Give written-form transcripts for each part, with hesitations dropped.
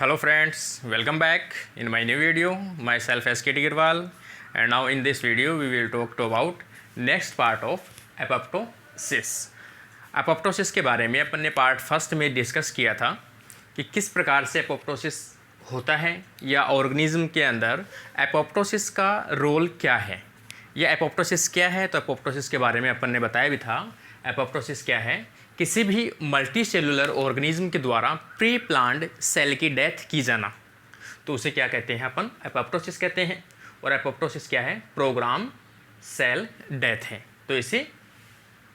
Hello friends, welcome back in my new video. Myself SK Tigirwal, and now in this video we will talk about next part of apoptosis. Apoptosis के बारे में अपन ने part first में discuss किया था कि किस प्रकार से एपोप्टोसिस होता है या ऑर्गेनिज्म के अंदर एपोप्टोसिस का रोल क्या है या एपोप्टोसिस क्या है। तो एपोप्टोसिस के बारे में अपन ने बताया भी था। एपोप्टोसिस क्या है? किसी भी मल्टी सेलुलर ऑर्गेनिज्म के द्वारा प्री प्लान्ड सेल की डेथ की जाना, तो उसे क्या कहते हैं? अपन एपोप्टोसिस कहते हैं। और एपोप्टोसिस क्या है? प्रोग्राम सेल डेथ है, तो इसे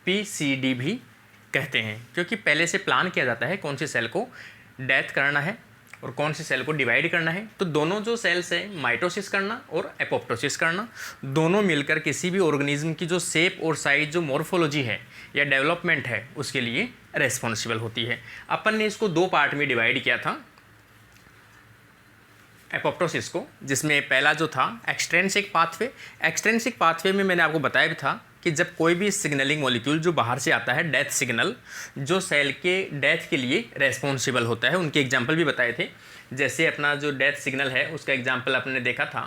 पीसीडी भी कहते हैं, क्योंकि पहले से प्लान किया जाता है कौन सी सेल को डेथ करना है और कौन सी सेल को डिवाइड करना है। तो दोनों जो सेल्स है, माइटोसिस करना और एपोप्टोसिस करना, दोनों मिलकर किसी भी ऑर्गेनिज्म की जो शेप और साइज, जो मॉर्फोलॉजी है या डेवलपमेंट है, उसके लिए रेस्पॉन्सिबल होती है। अपन ने इसको दो पार्ट में डिवाइड किया था एपोप्टोसिस को, जिसमें पहला जो था एक्सट्रिंसिक पाथवे। एक्सट्रिंसिक पाथवे में मैंने आपको बताया भी था कि जब कोई भी सिग्नलिंग मॉलिक्यूल जो बाहर से आता है, डेथ सिग्नल, जो सेल के डेथ के लिए रेस्पॉन्सिबल होता है, उनके एग्जाम्पल भी बताए थे। जैसे अपना जो डेथ सिग्नल है उसका एग्जाम्पल अपने देखा था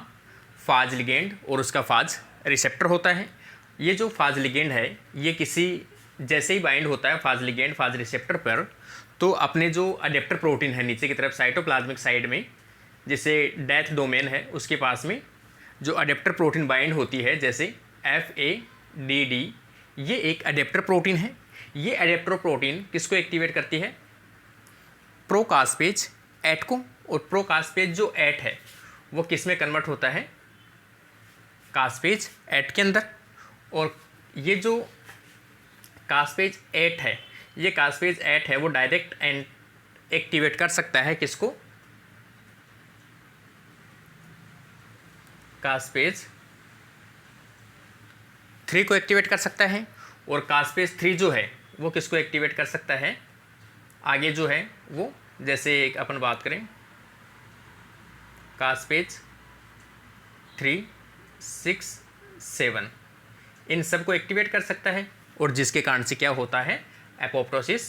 फाज लिगेंड और उसका फाज रिसेप्टर होता है। ये जो फाज लिगेंड है ये किसी जैसे ही बाइंड होता है फाज लिगेंड फाज रिसेप्टर पर, तो अपने जो अडेप्टर प्रोटीन है नीचे की तरफ साइटोप्लाज्मिक साइड में, जिसे डेथ डोमेन है, उसके पास में जो अडेप्टर प्रोटीन बाइंड होती है, जैसे FADD, ये एक अडेप्टर प्रोटीन है। ये अडेप्टर प्रोटीन किसको एक्टिवेट करती है? प्रोकास्पेज 8 को। और प्रोकास्पेज जो 8 है वो किस में कन्वर्ट होता है? कास्पेज 8 के अंदर। और ये जो कास्पेज 8 है, ये कास्पेज 8 है वो डायरेक्ट एक्टिवेट कर सकता है किसको? कास्पेज 3 को एक्टिवेट कर सकता है। और कास्पेज 3 जो है वो किसको एक्टिवेट कर सकता है? आगे जो है वो, जैसे एक अपन बात करें कास्पेज 3, 6, 7, इन सब को एक्टिवेट कर सकता है। और जिसके कारण से क्या होता है? एपोप्टोसिस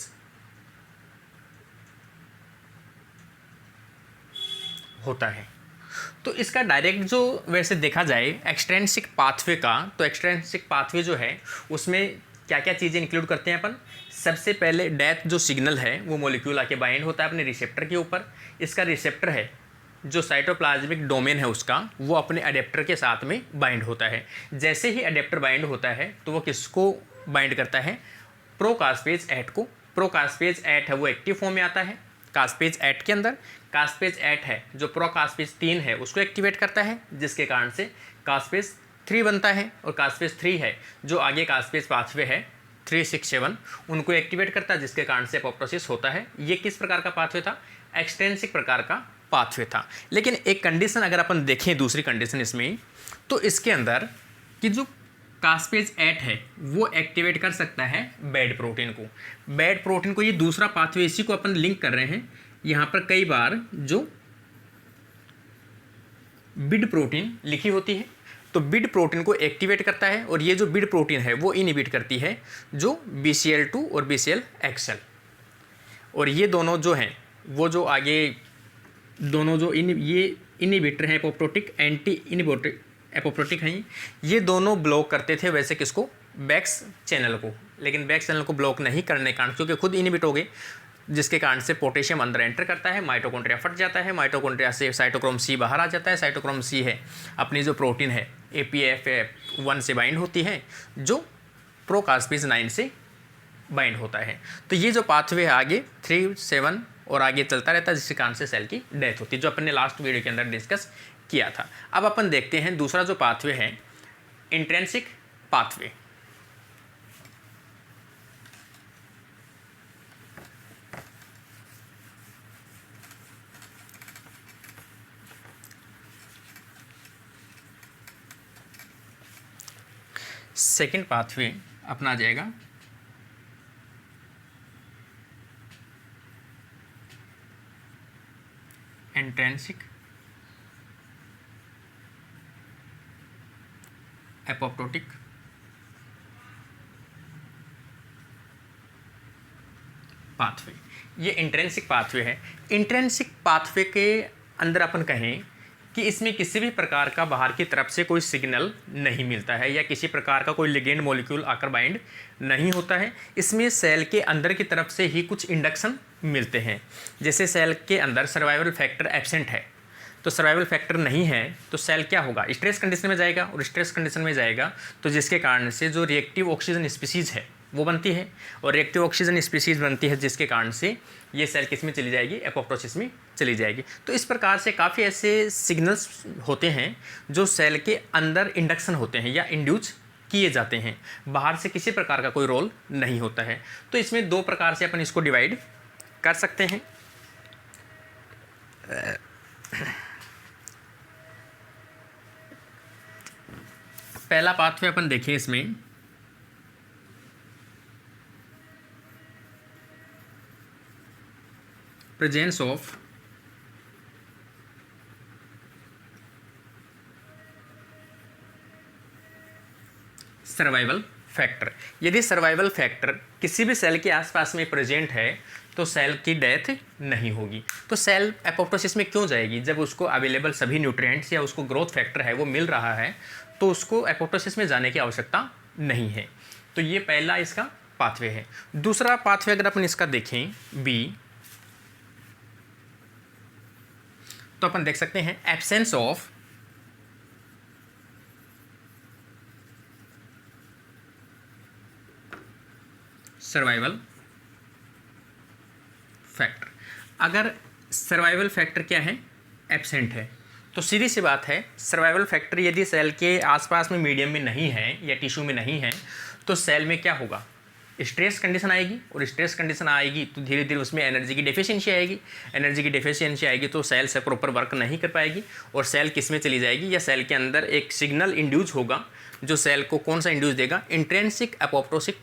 होता है। तो इसका डायरेक्ट जो वैसे देखा जाए एक्सट्रिंसिक पाथवे का, तो एक्सट्रिंसिक पाथवे जो है उसमें क्या क्या चीज़ें इंक्लूड करते हैं अपन? सबसे पहले डेथ जो सिग्नल है वो मॉलिक्यूल आके बाइंड होता है अपने रिसेप्टर के ऊपर। इसका रिसेप्टर है जो साइटोप्लाज्मिक डोमेन है उसका, वो अपने अडेप्टर के साथ में बाइंड होता है। जैसे ही अडेप्टर बाइंड होता है तो वो किसको बाइंड करता है? प्रोकास्पेज 8 को। प्रोकास्पेज 8 है वो एक्टिव फॉर्म में आता है कास्पेज 8 के अंदर। कास्पेज 8 है जो प्रोकास्पेज 3 है उसको एक्टिवेट करता है, जिसके कारण से कास्पेज 3 बनता है। और कास्पेज 3 है जो आगे कास्पेज पाथवे है 3, 6, 7, उनको एक्टिवेट करता है, जिसके कारण से एपोप्टोसिस होता है। ये किस प्रकार का पाथवे था? एक्सट्रिंसिक प्रकार का पाथवे था। लेकिन एक कंडीशन अगर अपन देखें, दूसरी कंडीशन इसमें, तो इसके अंदर कि जो कास्पेज 8 है वो एक्टिवेट कर सकता है बेड प्रोटीन को। बेड प्रोटीन को, ये दूसरा पाथवे, इसी को अपन लिंक कर रहे हैं यहाँ पर कई बार, जो बिड प्रोटीन लिखी होती है, तो बिड प्रोटीन को एक्टिवेट करता है। और ये जो बिड प्रोटीन है वो इनहिबिट करती है जो BCL2 और BCLXL। और ये दोनों जो हैं वो जो आगे दोनों जो ये इनहिबिटर हैं, एपोप्टोटिक एंटी इनहिबिटर एपोप्टोटिक हैं, ये दोनों ब्लॉक करते थे वैसे किसको? बैक्स चैनल को। लेकिन बैक्स चैनल को ब्लॉक नहीं करने के कारण, क्योंकि खुद इनहिबिट हो गए, जिसके कारण से पोटेशियम अंदर एंटर करता है, माइटोकॉन्ड्रिया फट जाता है, माइटोकॉन्ड्रिया से साइटोक्रोम C बाहर आ जाता है। साइटोक्रोम C है अपनी जो प्रोटीन है APF1 से बाइंड होती है, जो प्रोकास्पेज 9 से बाइंड होता है। तो ये जो पाथवे है आगे 3, 7 और आगे चलता रहता है, जिसके कारण से सेल की डेथ होती है, जो अपन ने लास्ट वीडियो के अंदर डिस्कस किया था। अब अपन देखते हैं दूसरा जो पाथवे है, इंट्रिंसिक पाथवे। सेकेंड पाथवे अपना आ जाएगा इंट्रिंसिक एपोप्टोटिक पाथवे, ये इंट्रिंसिक पाथवे है। इंट्रिंसिक पाथवे के अंदर अपन कहें कि इसमें किसी भी प्रकार का बाहर की तरफ से कोई सिग्नल नहीं मिलता है या किसी प्रकार का कोई लिगेंड मॉलिक्यूल आकर बाइंड नहीं होता है। इसमें सेल के अंदर की तरफ से ही कुछ इंडक्शन मिलते हैं। जैसे सेल के अंदर सर्वाइवल फैक्टर एब्सेंट है, तो सर्वाइवल फैक्टर नहीं है तो सेल क्या होगा, स्ट्रेस कंडीशन में जाएगा, और स्ट्रेस कंडीशन में जाएगा तो जिसके कारण से जो रिएक्टिव ऑक्सीजन स्पीसीज़ है वो बनती है, और रिएक्टिव ऑक्सीजन स्पीसीज़ बनती है जिसके कारण से ये सेल किस में चली जाएगी, एपोप्टोसिस में चली जाएगी। तो इस प्रकार से काफ़ी ऐसे सिग्नल्स होते हैं जो सेल के अंदर इंडक्शन होते हैं या इंड्यूस किए जाते हैं, बाहर से किसी प्रकार का कोई रोल नहीं होता है। तो इसमें दो प्रकार से अपन इसको डिवाइड कर सकते हैं। पहला पाथवे अपन देखें, इसमें प्रेजेंस ऑफ सर्वाइवल फैक्टर। यदि सर्वाइवल फैक्टर किसी भी सेल के आसपास में प्रेजेंट है तो सेल की डेथ नहीं होगी। तो सेल एपोप्टोसिस में क्यों जाएगी, जब उसको अवेलेबल सभी न्यूट्रिएंट्स या उसको ग्रोथ फैक्टर है वो मिल रहा है, तो उसको एपोप्टोसिस में जाने की आवश्यकता नहीं है। तो ये पहला इसका पाथवे है। दूसरा पाथवे अगर अपन इसका देखें बी, तो अपन देख सकते हैं एब्सेंस ऑफ सर्वाइवल फैक्टर। अगर सर्वाइवल फैक्टर क्या है, एब्सेंट है, तो सीधी सी बात है सर्वाइवल फैक्टर यदि सेल के आसपास में मीडियम में नहीं है या टिश्यू में नहीं है तो सेल में क्या होगा, स्ट्रेस कंडीशन आएगी, और स्ट्रेस कंडीशन आएगी तो धीरे धीरे उसमें एनर्जी की डेफिशिएंसी आएगी। एनर्जी की डेफिशिएंसी आएगी तो सेल से प्रॉपर वर्क नहीं कर पाएगी, और सेल किस में चली जाएगी, या सेल के अंदर एक सिग्नल इंड्यूस होगा जो सेल को कौन सा इंड्यूस देगा, इंट्रिंसिक एपोप्टोसिक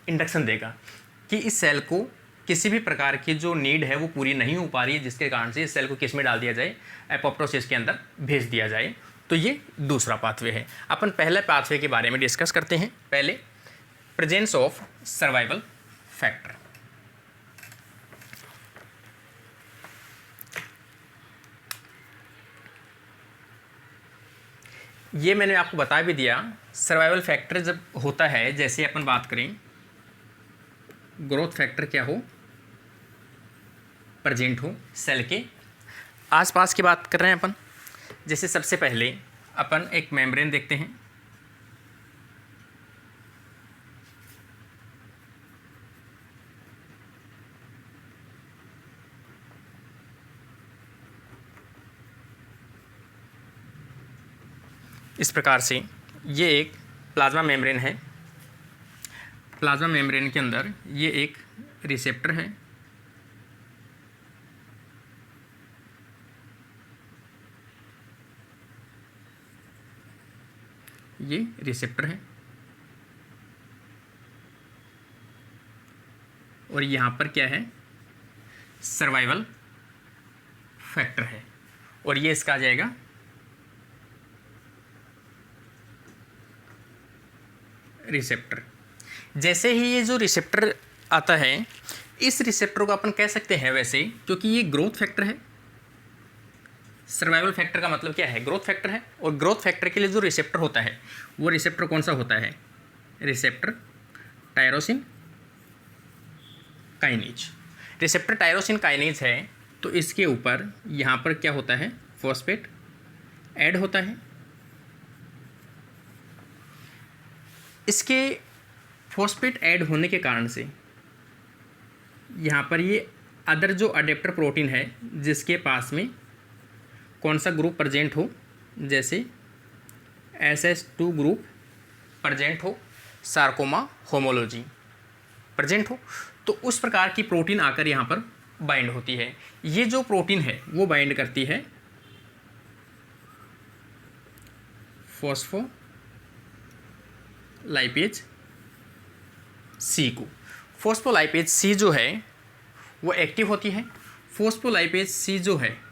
इंडक्शन देगा कि इस सेल को किसी भी प्रकार की जो नीड है वो पूरी नहीं हो पा रही है, जिसके कारण से इस सेल को किस में डाल दिया जाए, एपोप्टोसिस के अंदर भेज दिया जाए। तो ये दूसरा पाथवे है। अपन पहले पाथवे के बारे में डिस्कस करते हैं। पहले प्रेजेंस ऑफ सर्वाइवल फैक्टर। ये मैंने आपको बता भी दिया, सर्वाइवल फैक्टर जब होता है, जैसे अपन बात करें ग्रोथ फैक्टर क्या हो, प्रेजेंट हो सेल के आसपास की बात कर रहे हैं अपन। जैसे सबसे पहले अपन एक मेम्ब्रेन देखते हैं, इस प्रकार से ये एक प्लाज्मा मेम्ब्रेन है। प्लाज्मा मेम्ब्रेन के अंदर ये एक रिसेप्टर है, ये रिसेप्टर है, और यहाँ पर क्या है, सर्वाइवल फैक्टर है, और ये इसका आ जाएगा रिसेप्टर। जैसे ही ये जो रिसेप्टर आता है, इस रिसेप्टर को अपन कह सकते हैं वैसे, क्योंकि ये ग्रोथ फैक्टर है। सर्वाइवल फैक्टर का मतलब क्या है, ग्रोथ फैक्टर है, और ग्रोथ फैक्टर के लिए जो रिसेप्टर होता है वो रिसेप्टर कौन सा होता है, receptor tyrosine kinase. Receptor tyrosine kinase है तो इसके ऊपर यहाँ पर क्या होता है, फॉस्फेट ऐड होता है। इसके फॉस्फेट ऐड होने के कारण से यहाँ पर ये अदर जो अडेप्टर प्रोटीन है जिसके पास में कौन सा ग्रुप प्रेजेंट हो, जैसे SS2 ग्रुप प्रेजेंट हो, सार्कोमा होमोलॉजी प्रेजेंट हो, तो उस प्रकार की प्रोटीन आकर यहाँ पर बाइंड होती है। ये जो प्रोटीन है वो बाइंड करती है फॉस्फोलाइपेज सी को। फॉस्फोलाइपेज सी जो है वो एक्टिव होती है। फॉस्फोलाइपेज सी जो है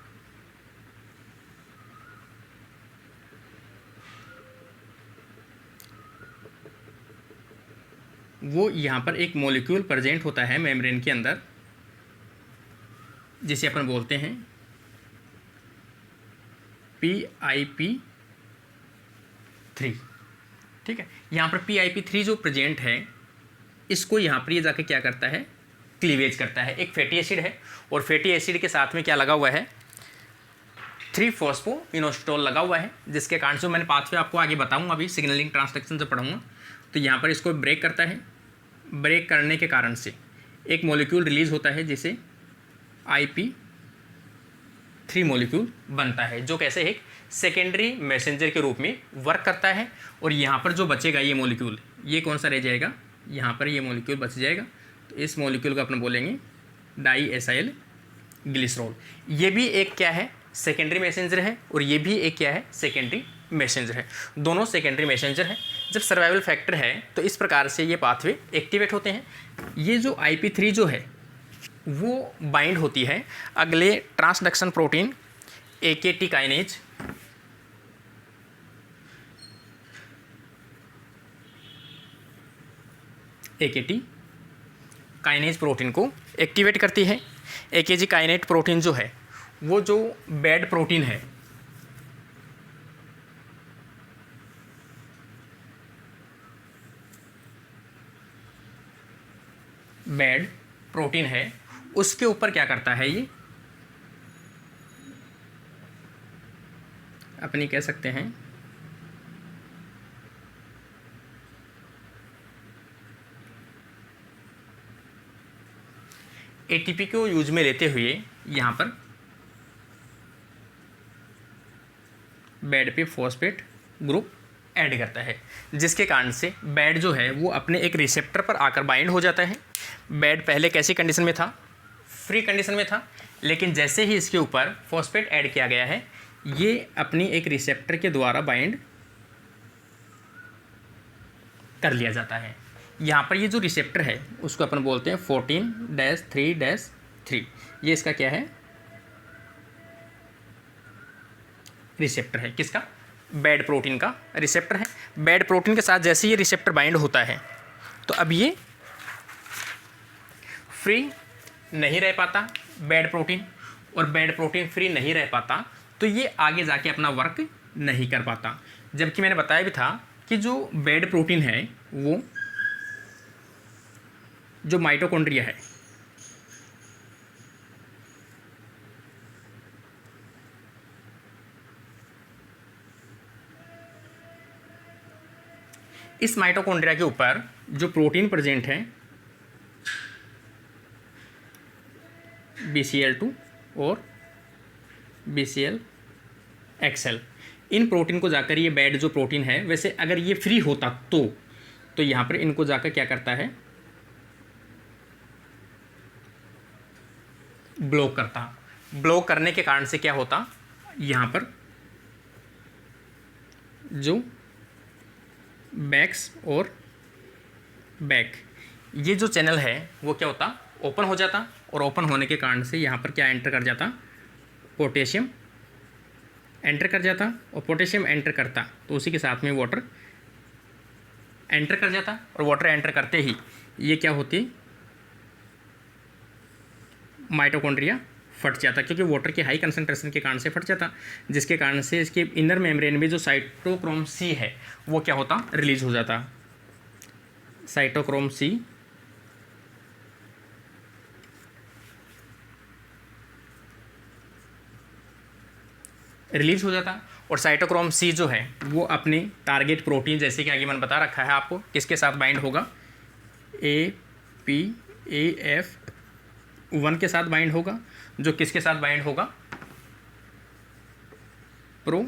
वो यहाँ पर एक मॉलिक्यूल प्रेजेंट होता है मेम्ब्रेन के अंदर, जिसे अपन बोलते हैं PIP3। ठीक है, यहाँ पर PIP3 जो प्रेजेंट है, इसको यहाँ पर ये जाके क्या करता है, क्लीवेज करता है। एक फैटी एसिड है और फैटी एसिड के साथ में क्या लगा हुआ है, 3-फॉस्फोइनोस्टोल लगा हुआ है, जिसके कारण से मैंने पाथवे आपको आगे बताऊंगा अभी सिग्नलिंग ट्रांसडक्शन से पढ़ूंगा। तो यहाँ पर इसको ब्रेक करता है, ब्रेक करने के कारण से एक मॉलिक्यूल रिलीज होता है जिसे IP3 मॉलिक्यूल बनता है, जो कैसे एक सेकेंडरी मैसेंजर के रूप में वर्क करता है। और यहाँ पर जो बचेगा ये मॉलिक्यूल, ये कौन सा रह जाएगा, यहाँ पर ये मॉलिक्यूल बच जाएगा। तो इस मॉलिक्यूल को अपन बोलेंगे डाईएसाइल ग्लिसरॉल। ये भी एक क्या है, सेकेंडरी मैसेंजर है, और ये भी एक क्या है, सेकेंडरी मैसेंजर है। दोनों सेकेंडरी मैसेंजर हैं। जब सर्वाइवल फैक्टर है तो इस प्रकार से ये पाथवे एक्टिवेट होते हैं। ये जो IP3 जो है वो बाइंड होती है अगले transduction protein AKT kinase, AKT kinase protein को एक्टिवेट करती है। AKG काइनेट प्रोटीन जो है वो जो बैड प्रोटीन है, बैड प्रोटीन है, उसके ऊपर क्या करता है, ये अपनी कह सकते हैं ATP को यूज में लेते हुए यहाँ पर बैड पे फॉस्फेट ग्रुप ऐड करता है, जिसके कारण से बैड जो है वो अपने एक रिसेप्टर पर आकर बाइंड हो जाता है। बैड पहले कैसी कंडीशन में था, फ्री कंडीशन में था, लेकिन जैसे ही इसके ऊपर फॉस्फेट ऐड किया गया है, ये अपनी एक रिसेप्टर के द्वारा बाइंड कर लिया जाता है। यहाँ पर ये जो रिसेप्टर है उसको अपन बोलते हैं 14-3-3। ये इसका क्या है, रिसेप्टर है। किसका, बैड प्रोटीन का रिसेप्टर है। बैड प्रोटीन के साथ जैसे ये रिसेप्टर बाइंड होता है तो अब ये फ्री नहीं रह पाता बैड प्रोटीन, और बैड प्रोटीन फ्री नहीं रह पाता तो ये आगे जाके अपना वर्क नहीं कर पाता। जबकि मैंने बताया भी था कि जो बैड प्रोटीन है वो जो माइटोकॉन्ड्रिया है, इस माइटोकॉन्ड्रिया के ऊपर जो प्रोटीन प्रेजेंट है BCL2 और BCLXL, इन प्रोटीन को जाकर ये बैड जो प्रोटीन है, वैसे अगर ये फ्री होता तो यहाँ पर इनको जाकर क्या करता है, ब्लॉक करता। ब्लॉक करने के कारण से क्या होता, यहाँ पर जो बैक्स और बैक ये जो चैनल है वो क्या होता, ओपन हो जाता, और ओपन होने के कारण से यहाँ पर क्या एंटर कर जाता, पोटेशियम एंटर कर जाता, और पोटेशियम एंटर करता तो उसी के साथ में वाटर एंटर कर जाता, और वाटर एंटर करते ही ये क्या होती, माइटोकॉन्ड्रिया फट जाता, क्योंकि वाटर के हाई कंसंट्रेशन के कारण से फट जाता, जिसके कारण से इसके इनर मेम्ब्रेन में जो साइटोक्रोम C है वो क्या होता, रिलीज हो जाता। साइटोक्रोम C रिलीज हो जाता, और साइटोक्रोम C जो है वो अपने टारगेट प्रोटीन, जैसे कि आगे मैंने बता रखा है आपको, किसके साथ बाइंड होगा, APAF1 के साथ बाइंड होगा, जो किसके साथ बाइंड होगा, प्रो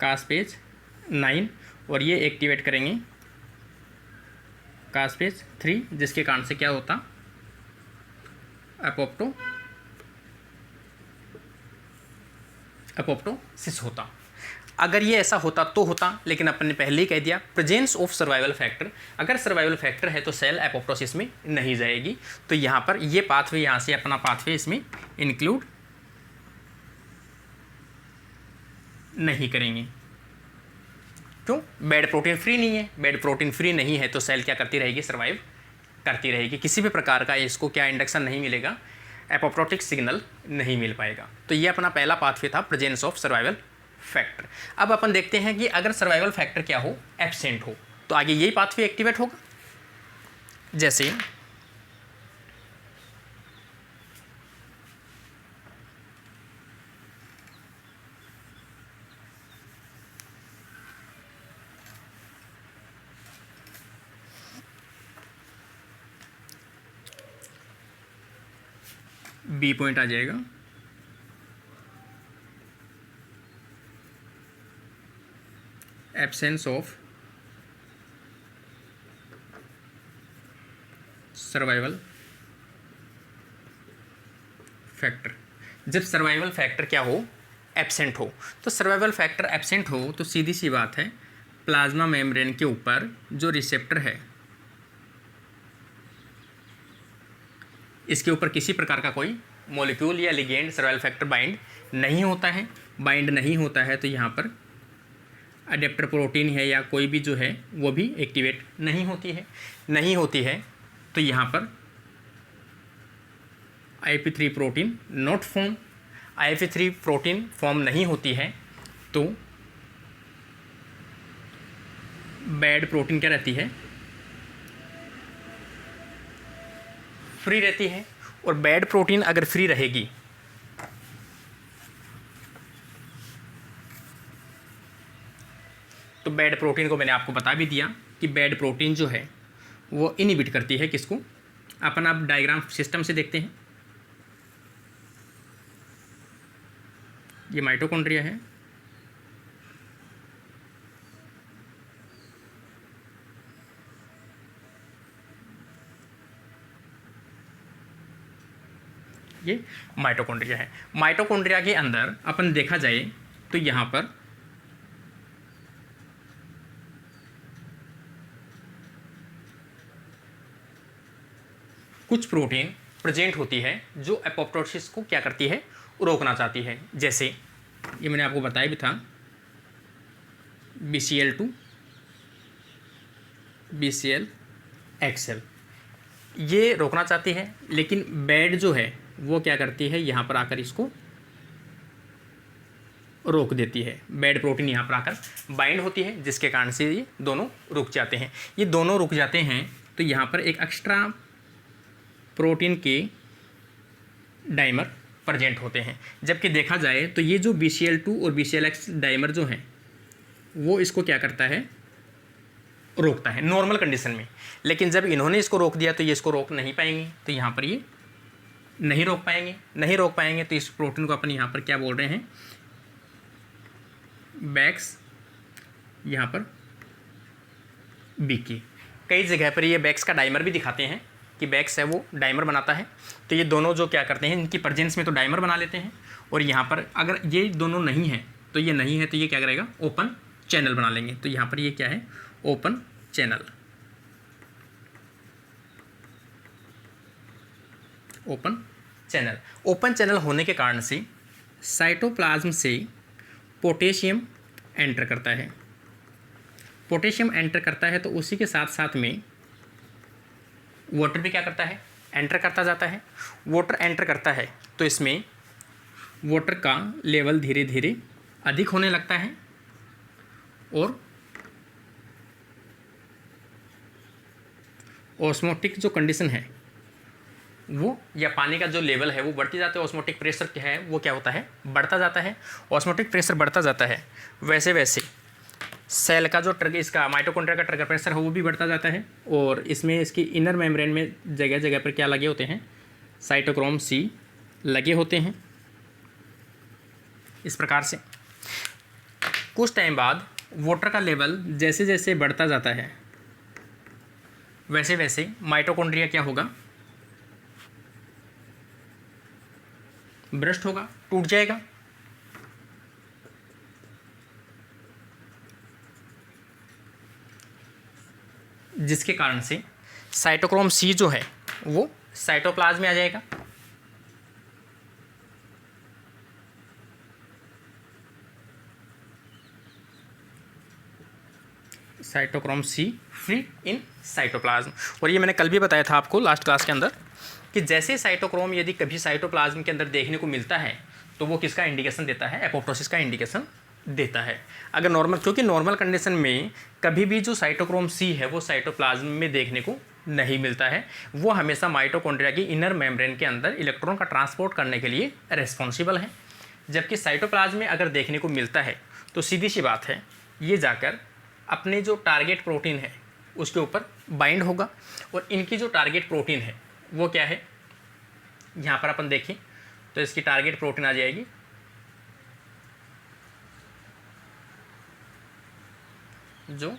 कास्पेज 9, और ये एक्टिवेट करेंगे कास्पेज 3, जिसके कारण से क्या होता, अपोप्टोसिस होता। अगर ये ऐसा होता तो होता, लेकिन अपन ने पहले ही कह दिया प्रेजेंस ऑफ सर्वाइवल फैक्टर, अगर सर्वाइवल फैक्टर है तो सेल एपोप्टोसिस में नहीं जाएगी। तो यहाँ पर ये पाथवे, यहाँ से अपना पाथवे इसमें इंक्लूड नहीं करेंगे। क्यों, बैड प्रोटीन फ्री नहीं है। बैड प्रोटीन फ्री नहीं है तो सेल क्या करती रहेगी, सर्वाइव करती रहेगी, किसी भी प्रकार का इसको क्या इंडक्शन नहीं मिलेगा, एपोप्टोटिक सिग्नल नहीं मिल पाएगा। तो ये अपना पहला पाथवे था, प्रेजेंस ऑफ सर्वाइवल फैक्टर। अब अपन देखते हैं कि अगर सर्वाइवल फैक्टर क्या हो, एब्सेंट हो, तो आगे यही पाथवे एक्टिवेट होगा। जैसे बी पॉइंट आ जाएगा, एब्सेंस ऑफ सर्वाइवल फैक्टर। जब सर्वाइवल फैक्टर क्या हो, एब्सेंट हो, तो सर्वाइवल फैक्टर एब्सेंट हो तो सीधी सी बात है, प्लाज्मा मेम्ब्रेन के ऊपर जो रिसेप्टर है इसके ऊपर किसी प्रकार का कोई मॉलिक्यूल या लिगेंड सर्वाइवल फैक्टर बाइंड नहीं होता है। बाइंड नहीं होता है तो यहाँ पर अडेप्टर प्रोटीन है या कोई भी जो है वो भी एक्टिवेट नहीं होती है तो यहाँ पर IP3 protein not form. IP3 protein form नहीं होती है तो बैड प्रोटीन क्या रहती है, फ्री रहती है। और बैड प्रोटीन अगर फ्री रहेगी तो बैड प्रोटीन को मैंने आपको बता भी दिया कि बैड प्रोटीन जो है वो इनहिबिट करती है किसको, अपन आप डायग्राम सिस्टम से देखते हैं। ये माइटोकॉन्ड्रिया है, ये माइटोकॉन्ड्रिया है। माइटोकॉन्ड्रिया के अंदर अपन देखा जाए तो यहाँ पर कुछ प्रोटीन प्रेजेंट होती है जो एपोप्टोसिस को क्या करती है, रोकना चाहती है। जैसे ये मैंने आपको बताया भी था, BCL2 BCLXL ये रोकना चाहती है, लेकिन बैड जो है वो क्या करती है, यहाँ पर आकर इसको रोक देती है। बैड प्रोटीन यहाँ पर आकर बाइंड होती है जिसके कारण से ये दोनों रुक जाते हैं। ये दोनों रुक जाते हैं तो यहाँ पर एक एक्स्ट्रा प्रोटीन के डाइमर प्रेजेंट होते हैं। जबकि देखा जाए तो ये जो BCL2 और BCLX डाइमर जो हैं वो इसको क्या करता है, रोकता है नॉर्मल कंडीशन में। लेकिन जब इन्होंने इसको रोक दिया तो ये इसको रोक नहीं पाएंगे, तो यहाँ पर ये नहीं रोक पाएंगे तो इस प्रोटीन को अपन यहाँ पर क्या बोल रहे हैं, बैक्स, यहाँ पर BK। कई जगह पर ये बैक्स का डाइमर भी दिखाते हैं कि बैक्स है वो डाइमर बनाता है। तो ये दोनों जो क्या करते हैं, इनकी प्रेजेंस में तो डाइमर बना लेते हैं, और यहाँ पर अगर ये दोनों नहीं है तो ये नहीं है तो ये क्या करेगा, ओपन चैनल बना लेंगे। तो यहाँ पर ये क्या है, ओपन चैनल। ओपन चैनल होने के कारण से साइटोप्लाज्म से पोटेशियम एंटर करता है। पोटेशियम एंटर करता है तो उसी के साथ साथ में वाटर भी क्या करता है, एंटर करता जाता है। वाटर एंटर करता है तो इसमें वाटर का लेवल धीरे धीरे अधिक होने लगता है और ऑस्मोटिक जो कंडीशन है वो, या पानी का जो लेवल है वो बढ़ती जाता है। ऑस्मोटिक प्रेशर क्या है वो क्या होता है, बढ़ता जाता है। ऑस्मोटिक प्रेशर बढ़ता जाता है, वैसे वैसे सेल का जो ट्रिगर, इसका माइटोकॉन्ड्रिया का ट्रिगर प्रेशर है वो भी बढ़ता जाता है। और इसमें इसकी इनर मेम्ब्रेन में जगह जगह पर क्या लगे होते हैं, साइटोक्रोम C लगे होते हैं। इस प्रकार से कुछ टाइम बाद वाटर का लेवल जैसे जैसे बढ़ता जाता है वैसे वैसे माइटोकॉन्ड्रिया क्या होगा, ब्रस्ट होगा, टूट जाएगा। जिसके कारण से साइटोक्रोम C जो है वो साइटोप्लाज्म में आ जाएगा। Cytochrome C free in cytoplasm. और ये मैंने कल भी बताया था आपको लास्ट क्लास के अंदर कि जैसे साइटोक्रोम यदि कभी साइटोप्लाज्म के अंदर देखने को मिलता है तो वो किसका इंडिकेशन देता है, एपोप्टोसिस का इंडिकेशन देता है। अगर नॉर्मल, क्योंकि नॉर्मल कंडीशन में कभी भी जो साइटोक्रोम सी है वो साइटोप्लाज्म में देखने को नहीं मिलता है, वो हमेशा माइटोकॉन्ड्रिया की इनर मेम्ब्रेन के अंदर इलेक्ट्रॉन का ट्रांसपोर्ट करने के लिए रिस्पॉन्सिबल है। जबकि साइटोप्लाज्म में अगर देखने को मिलता है तो सीधी सी बात है ये जाकर अपने जो टारगेट प्रोटीन है उसके ऊपर बाइंड होगा। और इनकी जो टारगेट प्रोटीन है वो क्या है, यहाँ पर अपन देखें तो इसकी टारगेट प्रोटीन आ जाएगी जो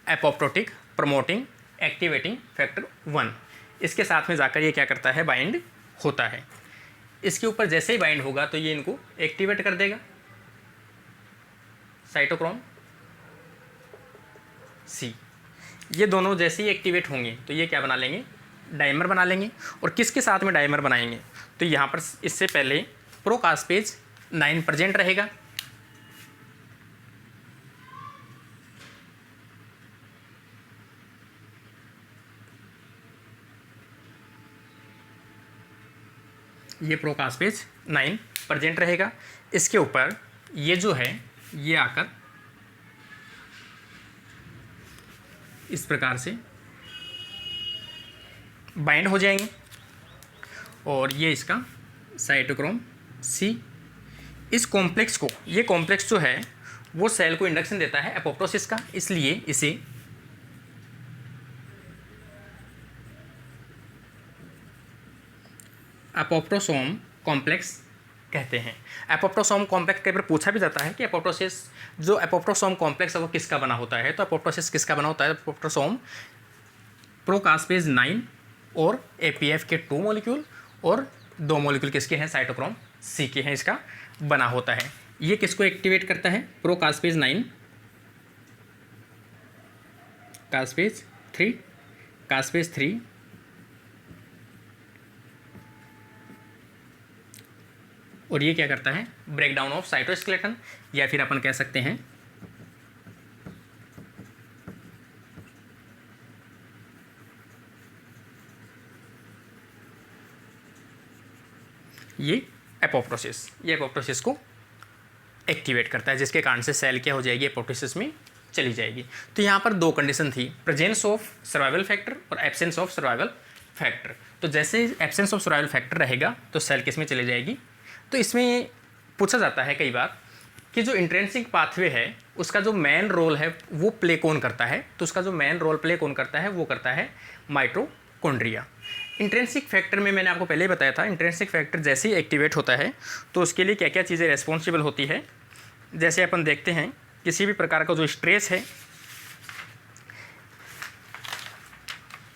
एपोप्टोटिक प्रमोटिंग एक्टिवेटिंग फैक्टर 1, इसके साथ में जाकर ये क्या करता है, बाइंड होता है। इसके ऊपर जैसे ही बाइंड होगा तो ये इनको एक्टिवेट कर देगा, साइटोक्रोम सी। ये दोनों जैसे ही एक्टिवेट होंगे तो ये क्या बना लेंगे, डाइमर बना लेंगे। और किसके साथ में डाइमर बनाएंगे, तो यहाँ पर इससे पहले प्रोकास्पेज 9 प्रेजेंट रहेगा, ये प्रोकास्पेज 9 प्रेजेंट रहेगा। इसके ऊपर ये जो है ये आकर इस प्रकार से बाइंड हो जाएंगे और ये इसका साइटोक्रोम सी। इस कॉम्प्लेक्स को, ये कॉम्प्लेक्स जो है वो सेल को इंडक्शन देता है एपोप्टोसिस का, इसलिए इसे एपोप्टोसोम कॉम्प्लेक्स कहते हैं। एपोप्टोसोम कॉम्प्लेक्स कई बार पूछा भी जाता है कि एपोप्टोसिस, जो एपोप्टोसोम कॉम्प्लेक्स है वो किसका बना होता है, तो एपोप्टोसिस किसका बना होता है, एपोप्टोसोम प्रोकास्पेज 9 और एपीएफ के 2 मॉलिक्यूल और 2 मॉलिक्यूल किसके हैं, साइटोक्रोम सी के हैं, इसका बना होता है। ये किसको एक्टिवेट करता है, प्रोकास्पेज 9, कास्पेज 3, कास्पेज 3 और ये क्या करता है, ब्रेक डाउन ऑफ साइटोस्केलेटन, या फिर अपन कह सकते हैं ये एपोप्टोसिस, ये एपोप्टोसिस को एक्टिवेट करता है, जिसके कारण से सेल क्या हो जाएगी, एपोप्टोसिस में चली जाएगी। तो यहाँ पर 2 कंडीशन थी, प्रेजेंस ऑफ सर्वाइवल फैक्टर और एब्सेंस ऑफ सर्वाइवल फैक्टर। तो जैसे एब्सेंस ऑफ सर्वाइवल फैक्टर रहेगा तो सेल किस में चली जाएगी। तो इसमें पूछा जाता है कई बार कि जो इंट्रिंसिक पाथवे है उसका जो मेन रोल है वो प्ले कौन करता है, तो उसका जो मेन रोल प्ले कौन करता है वो करता है माइटोकॉन्ड्रिया। इंट्रिंसिक फैक्टर में मैंने आपको पहले ही बताया था, इंट्रिंसिक फैक्टर जैसे ही एक्टिवेट होता है तो उसके लिए क्या क्या चीज़ें रेस्पॉन्सिबल होती है। जैसे अपन देखते हैं किसी भी प्रकार का जो स्ट्रेस है,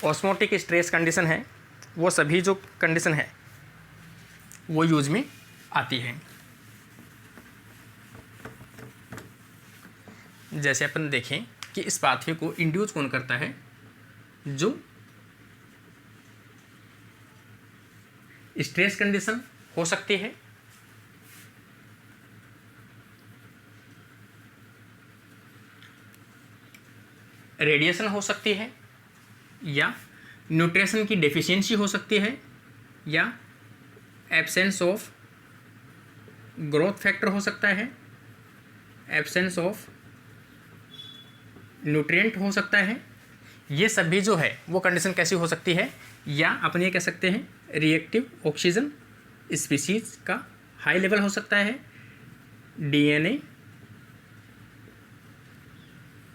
ऑस्मोटिक स्ट्रेस कंडीशन है, वो सभी जो कंडीशन है वो यूज में आती है। जैसे अपन देखें कि इस पाथवे को इंड्यूस कौन करता है, जो स्ट्रेस कंडीशन हो सकती है, रेडिएशन हो सकती है, या न्यूट्रिशन की डेफिशिएंसी हो सकती है, या एब्सेंस ऑफ ग्रोथ फैक्टर हो सकता है, एब्सेंस ऑफ न्यूट्रिएंट हो सकता है। ये सभी जो है वो कंडीशन कैसी हो सकती है, या अपन ये कह सकते हैं रिएक्टिव ऑक्सीजन स्पीसीज का हाई लेवल हो सकता है, डीएनए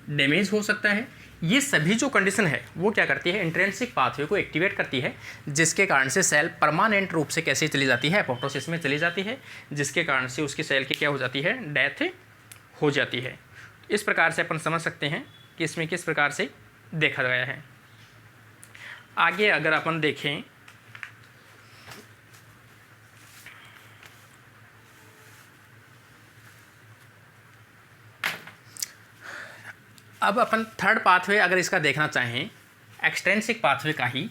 डैमेज हो सकता है। ये सभी जो कंडीशन है वो क्या करती है, इंट्रिंसिक पाथवे को एक्टिवेट करती है, जिसके कारण से सेल परमानेंट रूप से कैसे चली जाती है, एपोप्टोसिस में चली जाती है, जिसके कारण से उसकी सेल की क्या हो जाती है, डेथ हो जाती है। इस प्रकार से अपन समझ सकते हैं कि इसमें किस प्रकार से देखा गया है। आगे अगर अपन देखें अब अपन थर्ड पाथवे अगर इसका देखना चाहें, एक्सट्रिंसिक पाथवे का ही,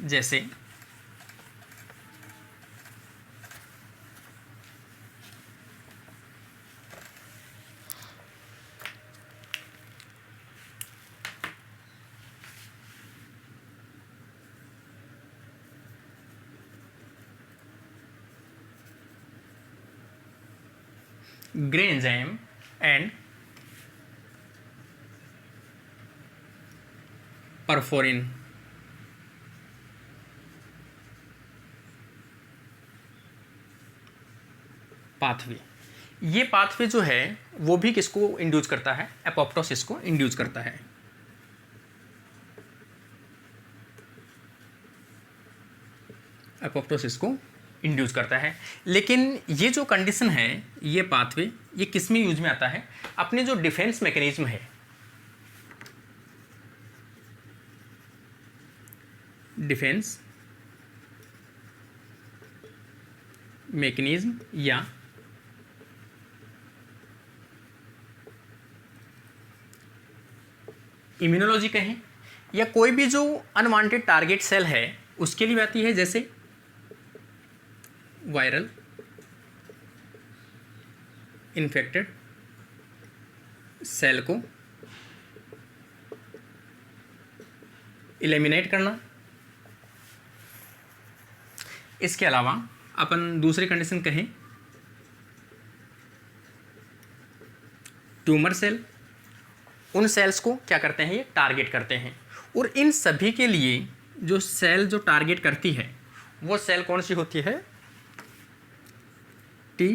जैसे grey enzyme and perforin. Pathway, ये पाथवे जो है वो भी किसको इंड्यूस करता है? एपोप्टोसिस को इंड्यूस करता है। एपोप्टोसिस को इंड्यूस करता है। लेकिन ये जो कंडीशन है, ये पाथवे, ये किस में यूज में आता है? अपने जो डिफेंस मैकेनिज्म है, डिफेंस मैकेनिज्म या इम्यूनोलॉजी कहें, या कोई भी जो अनवांटेड टारगेट सेल है उसके लिए आती है, जैसे वायरल इन्फेक्टेड सेल को एलिमिनेट करना। इसके अलावा अपन दूसरी कंडीशन कहें, ट्यूमर सेल, उन सेल्स को क्या करते हैं? ये टारगेट करते हैं। और इन सभी के लिए जो सेल जो टारगेट करती है वो सेल कौन सी होती है? टी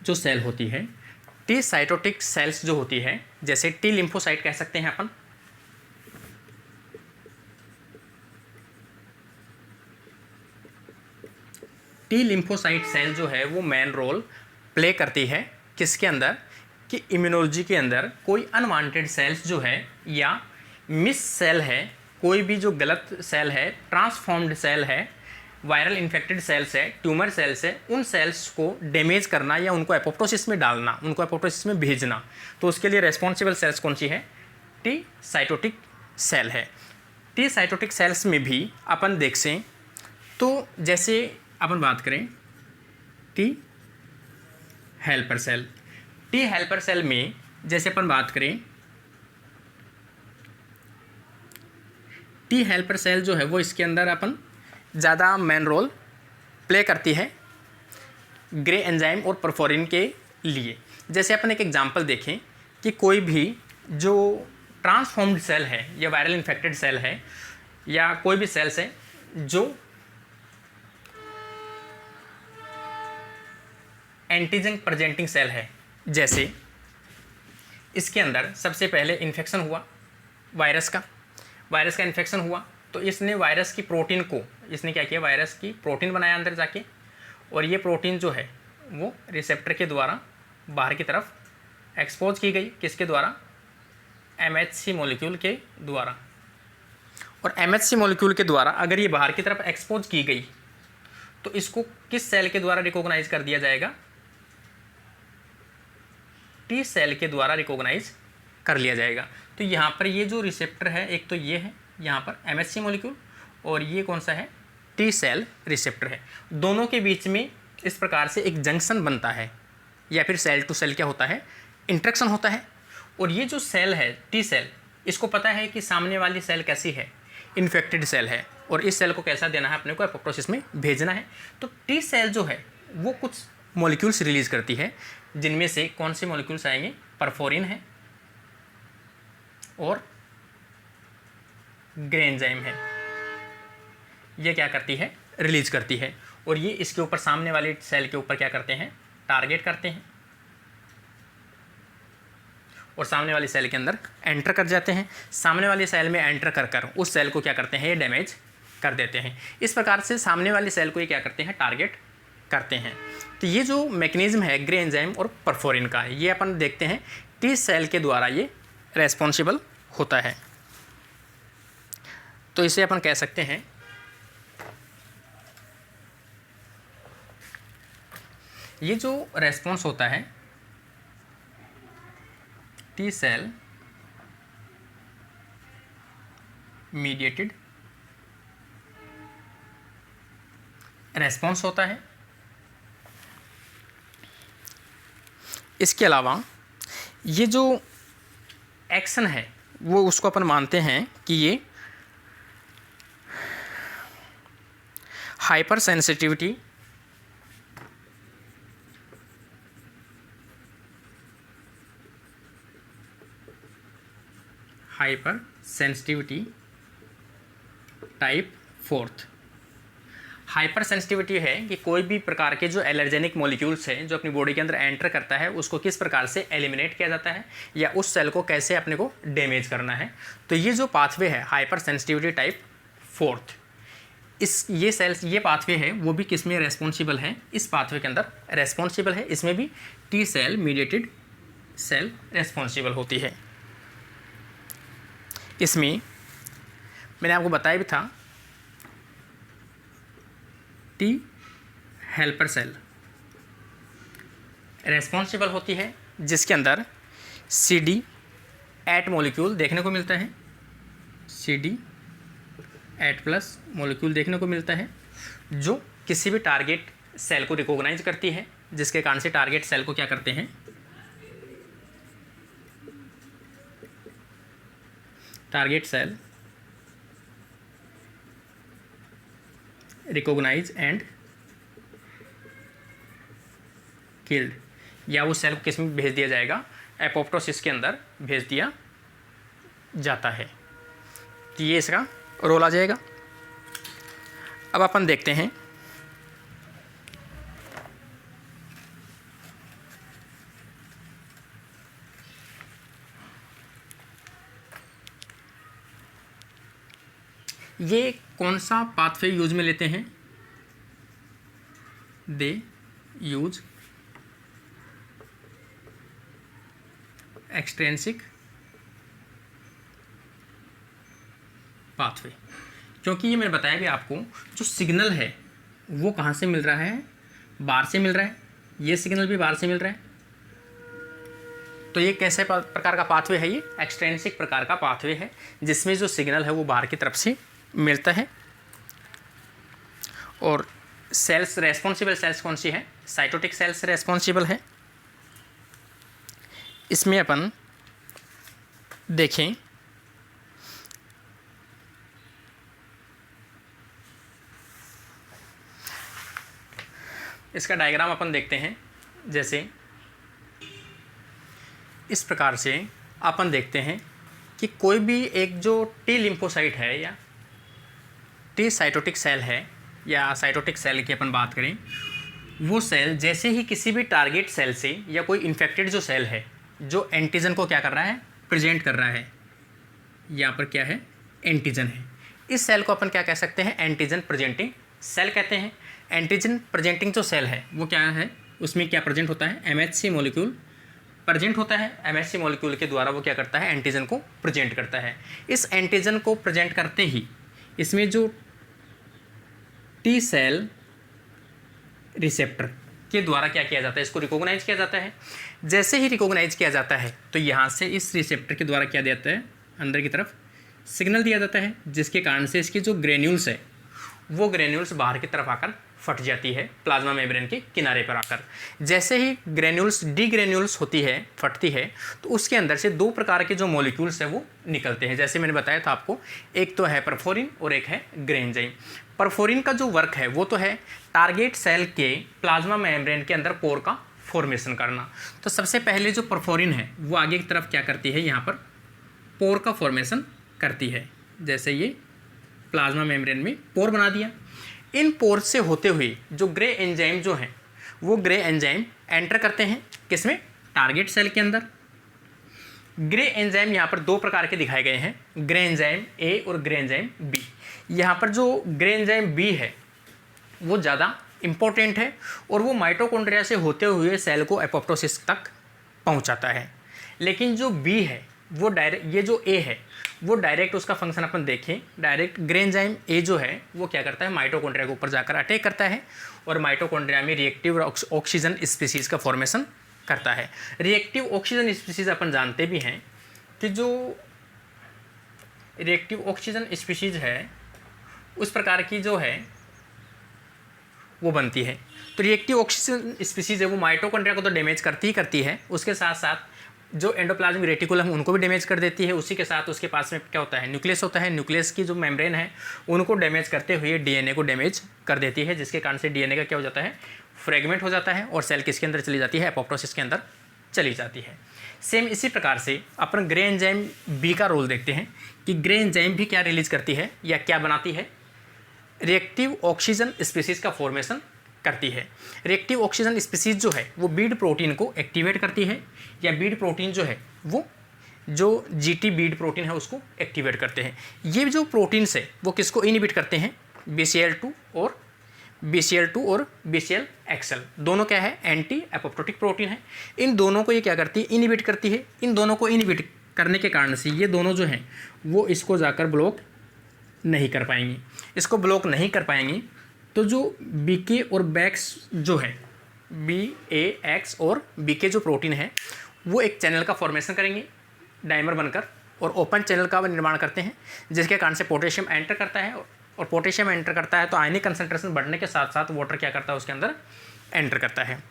जो सेल होती है, टी साइटोटिक सेल्स जो होती है, जैसे टी लिम्फोसाइट कह सकते हैं अपन। टी लिम्फोसाइट सेल जो है वो मेन रोल प्ले करती है किसके अंदर? कि इम्यूनोलॉजी के अंदर कोई अनवांटेड सेल्स जो है या मिस सेल है, कोई भी जो गलत सेल है, ट्रांसफॉर्म्ड सेल है, वायरल इन्फेक्टेड सेल्स है, ट्यूमर सेल्स है, उन सेल्स को डैमेज करना या उनको एपोप्टोसिस में डालना, उनको एपोप्टोसिस में भेजना, तो उसके लिए रेस्पॉन्सिबल सेल्स कौन सी है? टी साइटोटिक सेल है। टी साइटोटिक सेल्स में भी अपन देख सें तो जैसे अपन बात करें T helper cell, T helper cell में जैसे अपन बात करें, टी हेल्पर सेल जो है वो इसके अंदर अपन ज़्यादा मेन रोल प्ले करती है ग्रे एंजाइम और परफोरिन के लिए। जैसे अपन एक एग्जांपल देखें कि कोई भी जो ट्रांसफॉर्म्ड सेल है या वायरल इन्फेक्टेड सेल है या कोई भी सेल्स है जो एंटीजन प्रेजेंटिंग सेल है, जैसे इसके अंदर सबसे पहले इन्फेक्शन हुआ वायरस का इन्फेक्शन हुआ, तो इसने वायरस की प्रोटीन को, इसने क्या किया? वायरस की प्रोटीन बनाया अंदर जाके, और ये प्रोटीन जो है वो रिसेप्टर के द्वारा बाहर की तरफ एक्सपोज की गई। किसके द्वारा? MHC मॉलिक्यूल के द्वारा। और MHC मॉलिक्यूल के द्वारा अगर ये बाहर की तरफ एक्सपोज की गई तो इसको किस सेल के द्वारा रिकॉग्नाइज कर दिया जाएगा? टी सेल के द्वारा रिकॉग्नाइज कर लिया जाएगा। तो यहाँ पर ये जो रिसेप्टर है, एक तो ये है यहाँ पर MHC मॉलिक्यूल, और ये कौन सा है? टी सेल रिसेप्टर है। दोनों के बीच में इस प्रकार से एक जंक्शन बनता है, या फिर सेल टू सेल क्या होता है? इंटरेक्शन होता है। और ये जो सेल है टी सेल, इसको पता है कि सामने वाली सेल कैसी है? इन्फेक्टेड सेल है, और इस सेल को कैसा देना है? अपने को एपोप्टोसिस में भेजना है। तो टी सेल जो है वो कुछ मॉलिक्यूल्स रिलीज करती है, जिनमें से कौन से मॉलिक्यूल्स आएंगे? परफोरिन है और ग्रे एंजाइम है। ये क्या करती है? रिलीज करती है, और ये इसके ऊपर सामने वाले सेल के ऊपर क्या करते हैं? टारगेट करते हैं, और सामने वाली सेल के अंदर एंटर कर जाते हैं। सामने वाली सेल में एंटर कर कर उस सेल को क्या करते हैं? ये डैमेज कर देते हैं। इस प्रकार से सामने वाली सेल को ये क्या करते हैं? टारगेट करते हैं। तो ये जो मैकेनिज्म है ग्रे एंजाइम और परफोरिन का, ये अपन देखते हैं टी सेल के द्वारा ये रेस्पॉन्सिबल होता है। तो इसे अपन कह सकते हैं ये जो रेस्पॉन्स होता है टी सेल मीडिएटेड रेस्पॉन्स होता है। इसके अलावा ये जो एक्शन है वो उसको अपन मानते हैं कि ये hyper sensitivity type 4। Hyper sensitivity है कि कोई भी प्रकार के जो एलर्जेनिक मॉलिक्यूल्स हैं जो अपनी बॉडी के अंदर एंटर करता है उसको किस प्रकार से एलिमिनेट किया जाता है या उस सेल को कैसे अपने को डैमेज करना है। तो ये जो पाथवे है हाइपर सेंसिटिविटी टाइप 4, ये पाथवे है वो भी किस में रेस्पॉन्सिबल है, इस पाथवे के अंदर रेस्पॉन्सिबल है। इसमें भी T cell mediated cell responsible होती है। इसमें मैंने आपको बताया भी था टी हेल्पर सेल रेस्पॉन्सिबल होती है जिसके अंदर CD8 मॉलिक्यूल देखने को मिलता है, CD8+ मॉलिक्यूल देखने को मिलता है जो किसी भी टारगेट सेल को रिकॉग्नाइज करती है, जिसके कारण से टारगेट सेल को क्या करते हैं, target cell recognize and killed, या उस सेल को किस में भेज दिया जाएगा, एपोप्टोसिस के अंदर भेज दिया जाता है। तो ये इसका रोल आ जाएगा। अब अपन देखते हैं ये कौन सा पाथवे यूज में लेते हैं, दे यूज एक्सट्रेंसिक पाथवे, क्योंकि ये मैंने बताया भी आपको जो सिग्नल है वो कहाँ से मिल रहा है, बाहर से मिल रहा है, ये सिग्नल भी बाहर से मिल रहा है। तो ये कैसे प्रकार का पाथवे है, ये एक्सट्रेंसिक प्रकार का पाथवे है जिसमें जो सिग्नल है वो बाहर की तरफ से मिलता है। और सेल्स रेस्पॉन्सिबल सेल्स कौन सी है, साइटोटिक सेल्स रेस्पॉन्सिबल है। इसमें अपन देखें इसका डायग्राम अपन देखते हैं। जैसे इस प्रकार से अपन देखते हैं कि कोई भी एक जो टी लिम्फोसाइट है या टी साइटोटिक सेल है या साइटोटिक सेल की अपन बात करें, वो सेल जैसे ही किसी भी टारगेट सेल से या कोई इन्फेक्टेड जो सेल है जो एंटीजन को क्या कर रहा है, प्रेजेंट कर रहा है, यहाँ पर क्या है, एंटीजन है, इस सेल को अपन क्या कह सकते हैं, एंटीजन प्रेजेंटिंग सेल कहते हैं। एंटीजन प्रेजेंटिंग जो सेल है वो क्या है, उसमें क्या प्रेजेंट होता है, MHC मॉलिक्यूल प्रेजेंट होता है। MHC मॉलिक्यूल के द्वारा वो क्या करता है, एंटीजन को प्रेजेंट करता है। इस एंटीजन को प्रेजेंट करते ही इसमें जो टी सेल रिसेप्टर के द्वारा क्या किया जाता है, इसको रिकॉग्नाइज किया जाता है। जैसे ही रिकॉग्नाइज किया जाता है तो यहाँ से इस रिसेप्टर के द्वारा क्या देता है, अंदर की तरफ सिग्नल दिया जाता है, जिसके कारण से इसकी जो ग्रेन्यूल्स है वो ग्रेन्यूल्स बाहर की तरफ आकर फट जाती है प्लाज्मा मेम्ब्रेन के किनारे पर आकर। जैसे ही ग्रेन्यूल्स डी ग्रेन्यूल्स होती है, फटती है, तो उसके अंदर से दो प्रकार के जो मॉलिक्यूल्स हैं वो निकलते हैं। जैसे मैंने बताया था आपको, एक तो है परफोरिन और एक है ग्रे एंजाइम। परफोरिन का जो वर्क है वो तो है टारगेट सेल के प्लाज्मा मेम्ब्रेन के अंदर पोर का फॉर्मेशन करना। तो सबसे पहले जो परफोरिन है वो आगे की तरफ क्या करती है, यहाँ पर पोर का फॉर्मेशन करती है। जैसे ये प्लाज्मा मेम्ब्रेन में पोर बना दिया, इन पोर से होते हुए जो ग्रे एंजाइम जो हैं वो ग्रे एंजाइम एंटर करते हैं किसमें, टारगेट सेल के अंदर। ग्रे एंजाइम यहाँ पर दो प्रकार के दिखाए गए हैं, ग्रे एंजाइम ए और ग्रे एंजाइम बी। यहाँ पर जो ग्रे एंजाइम बी है वो ज़्यादा इम्पोर्टेंट है और वो माइटोकॉन्ड्रिया से होते हुए सेल को एपोप्टोसिस तक पहुँचाता है। लेकिन जो बी है वो डायरेक्ट, ये जो ए है वो डायरेक्ट उसका फंक्शन अपन देखें, डायरेक्ट ग्रे एंजाइम ए जो है वो क्या करता है, माइटोकॉन्ड्रिया के ऊपर जाकर अटैक करता है और माइटोकॉन्ड्रिया में रिएक्टिव ऑक्सीजन स्पीसीज़ का फॉर्मेशन करता है। रिएक्टिव ऑक्सीजन स्पीसीज़ अपन जानते भी हैं कि जो रिएक्टिव ऑक्सीजन स्पीसीज़ है उस प्रकार की जो है वो बनती है। तो रिएक्टिव ऑक्सीजन स्पीसीज़ है वो माइटोकॉन्ड्रिया को तो डैमेज करती ही करती है, उसके साथ साथ जो एंडोप्लाज्मिक रेटिकुलम उनको भी डैमेज कर देती है। उसी के साथ उसके पास में क्या होता है, न्यूक्लियस होता है। न्यूक्लियस की जो मेम्ब्रेन है उनको डैमेज करते हुए डीएनए को डैमेज कर देती है, जिसके कारण से डीएनए का क्या हो जाता है, फ्रेगमेंट हो जाता है और सेल किसके अंदर चली जाती है, एपोप्टोसिस के अंदर चली जाती है। सेम इसी प्रकार से अपन ग्रे एंजाइम बी का रोल देखते हैं कि ग्रे एंजाइम भी क्या रिलीज करती है या क्या बनाती है, रिएक्टिव ऑक्सीजन स्पीसीज का फॉर्मेशन करती है। रिएक्टिव ऑक्सीजन स्पीसीज जो है वो बीड प्रोटीन को एक्टिवेट करती है, या बीड प्रोटीन जो है वो जो जीटी बीड प्रोटीन है उसको एक्टिवेट करते हैं। ये जो प्रोटीन्स है वो किसको इनहिबिट करते हैं, BCL2 और BCL XL दोनों क्या है, एंटी एपोप्टोटिक प्रोटीन है। इन दोनों को ये क्या करती है, इनहिबिट करती है। इन दोनों को इनहिबिट करने के कारण से ये दोनों जो हैं वो इसको जाकर ब्लॉक नहीं कर पाएंगी। इसको ब्लॉक नहीं कर पाएंगी तो जो BK और BAX जो है, BAX और BK जो प्रोटीन है वो एक चैनल का फॉर्मेशन करेंगे डाइमर बनकर, और ओपन चैनल का निर्माण करते हैं, जिसके कारण से पोटेशियम एंटर करता है। और पोटेशियम एंटर करता है तो आयनिक कंसंट्रेशन बढ़ने के साथ साथ वाटर क्या करता है, उसके अंदर एंटर करता है।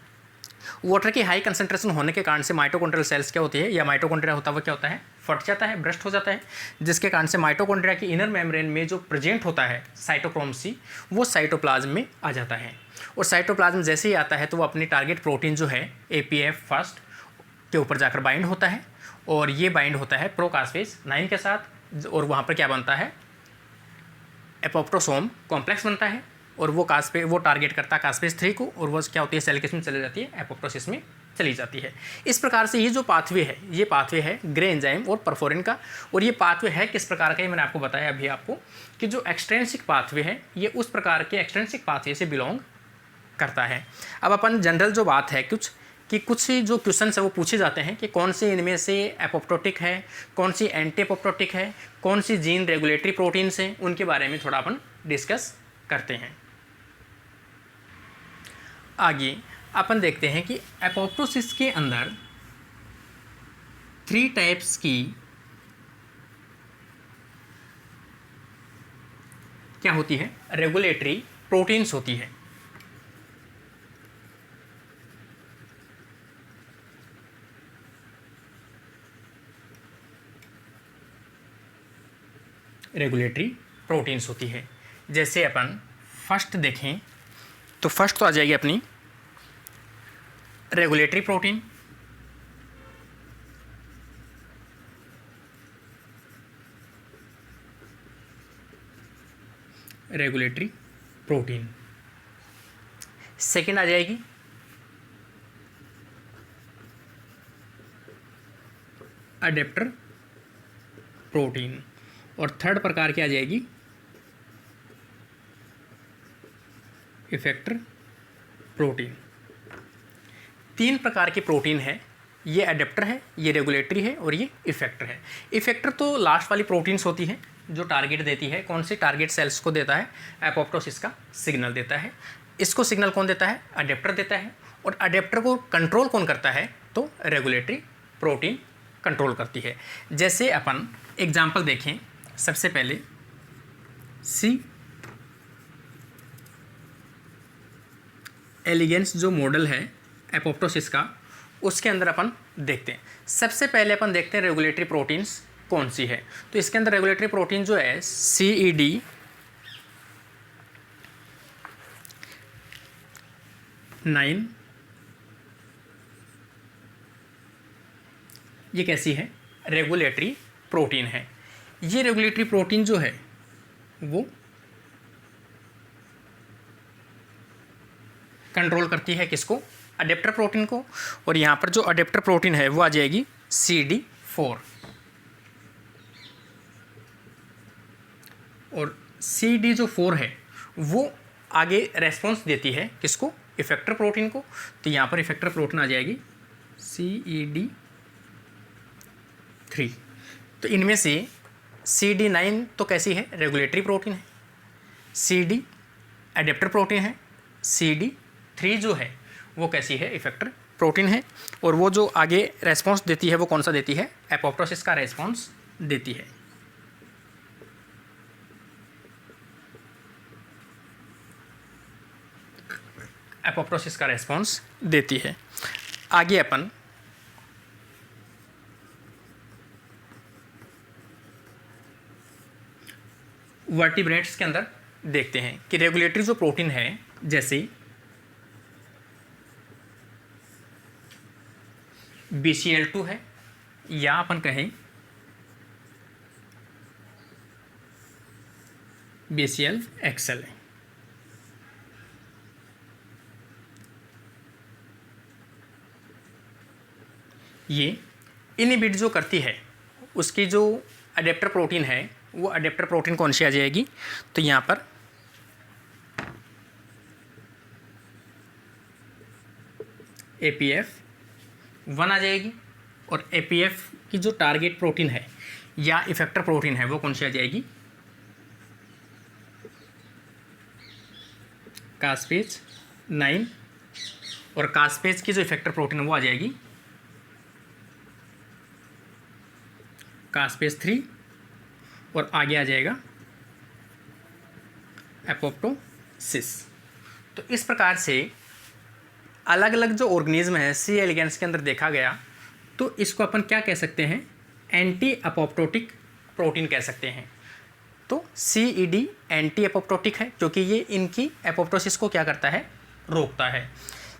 वाटर की हाई कंसंट्रेशन होने के कारण से माइटोकॉन्ड्रियल सेल्स क्या होती है, या माइटोकॉन्ड्रिया होता है वो क्या होता है, फट जाता है, ब्रस्ट हो जाता है, जिसके कारण से माइटोकॉन्ड्रिया की इनर मेम्ब्रेन में जो प्रेजेंट होता है साइटोक्रोम C वो साइटोप्लाज्म में आ जाता है। और साइटोप्लाज्म जैसे ही आता है तो वो अपनी टारगेट प्रोटीन जो है APF फर्स्ट के ऊपर जाकर बाइंड होता है, और ये बाइंड होता है प्रोकास्पेज 9 के साथ, और वहाँ पर क्या बनता है, एपोप्टोसोम कॉम्प्लेक्स बनता है, और वो टारगेट करता है कास्पेज 3 को, और वो क्या होती है, सेल किस में चली जाती है, एपोप्टोसिस में चली जाती है। इस प्रकार से ये जो पाथवे है, ये पाथवे है ग्रे एंजाइम और परफोरिन का। और ये पाथवे है किस प्रकार का, ये मैंने आपको बताया अभी आपको कि जो एक्सट्रेंसिक पाथवे है ये उस प्रकार के एक्सट्रेंसिक पाथवे से बिलोंग करता है। अब अपन जनरल जो बात है कुछ जो क्वेश्चन है वो पूछे जाते हैं कि कौन से इनमें से एपोप्टोटिक है, कौन सी एंटी एपोप्टोटिक है, कौन सी जीन रेगुलेटरी प्रोटीन्स हैं, उनके बारे में थोड़ा अपन डिस्कस करते हैं। आगे अपन देखते हैं कि एपोप्टोसिस के अंदर 3 टाइप्स की क्या होती है, रेगुलेटरी प्रोटीन्स होती है। रेगुलेटरी प्रोटीन्स होती है। जैसे अपन फर्स्ट देखें तो फर्स्ट तो आ जाएगी अपनी regulatory protein, regulatory protein. Second आ जाएगी अडेप्टर प्रोटीन, और थर्ड प्रकार की आ जाएगी इफेक्टर प्रोटीन। 3 प्रकार की प्रोटीन है, ये अडेप्टर है, ये रेगुलेटरी है और ये इफेक्टर है। इफेक्टर तो लास्ट वाली प्रोटीन्स होती है जो टारगेट देती है, कौन सी, टारगेट सेल्स को देता है, एपोप्टोसिस का सिग्नल देता है। इसको सिग्नल कौन देता है, अडेप्टर देता है। और अडेप्टर को कंट्रोल कौन करता है, तो रेगुलेटरी प्रोटीन कंट्रोल करती है। जैसे अपन एग्जाम्पल देखें, सबसे पहले C एलिगेंस जो मॉडल है एपोप्टोसिस का, उसके अंदर अपन देखते हैं। सबसे पहले अपन देखते हैं रेगुलेटरी प्रोटीन्स कौन सी है। तो इसके अंदर रेगुलेटरी प्रोटीन जो है CED, नाइन, ये कैसी है, रेगुलेटरी प्रोटीन है। ये रेगुलेटरी प्रोटीन जो है वो कंट्रोल करती है किसको, अडेप्टर प्रोटीन को। और यहाँ पर जो अडेप्टर प्रोटीन है वो आ जाएगी CD4, और CD जो 4 है वो आगे रेस्पॉन्स देती है किसको, इफेक्टर प्रोटीन को। तो यहाँ पर इफेक्टर प्रोटीन आ जाएगी CED3। तो इनमें से CD9 तो कैसी है, रेगुलेटरी प्रोटीन है, CD एडेप्टर प्रोटीन है, CD3 जो है वो कैसी है, इफेक्टर प्रोटीन है। और वो जो आगे रेस्पॉन्स देती है वो कौन सा देती है, एपोप्टोसिस का रेस्पॉन्स देती है। एपोप्टोसिस का रेस्पॉन्स देती है। आगे अपन वर्टिब्रेट्स के अंदर देखते हैं कि रेगुलेटरी जो प्रोटीन है, जैसे BCL2 है, या अपन कहें BCL-XL है। ये इनहिबिट जो करती है, उसकी जो अडेप्टर प्रोटीन है, वो अडेप्टर प्रोटीन कौन सी आ जाएगी? तो यहाँ पर APF1 आ जाएगी, और APF की जो टारगेट प्रोटीन है या इफेक्टर प्रोटीन है वो कौन सी आ जाएगी? कास्पेज 9, और कास्पेज की जो इफेक्टर प्रोटीन है वो आ जाएगी कास्पेज 3, और आगे आ जाएगा एपोप्टोसिस। तो इस प्रकार से अलग अलग जो ऑर्गेनिज्म है सी एलिगेंस के अंदर देखा गया, तो इसको अपन क्या कह सकते हैं? एंटी अपोप्टोटिक प्रोटीन कह सकते हैं। तो CED एंटी अपोप्टोटिक है, क्योंकि ये इनकी एपोप्टोसिस को क्या करता है? रोकता है।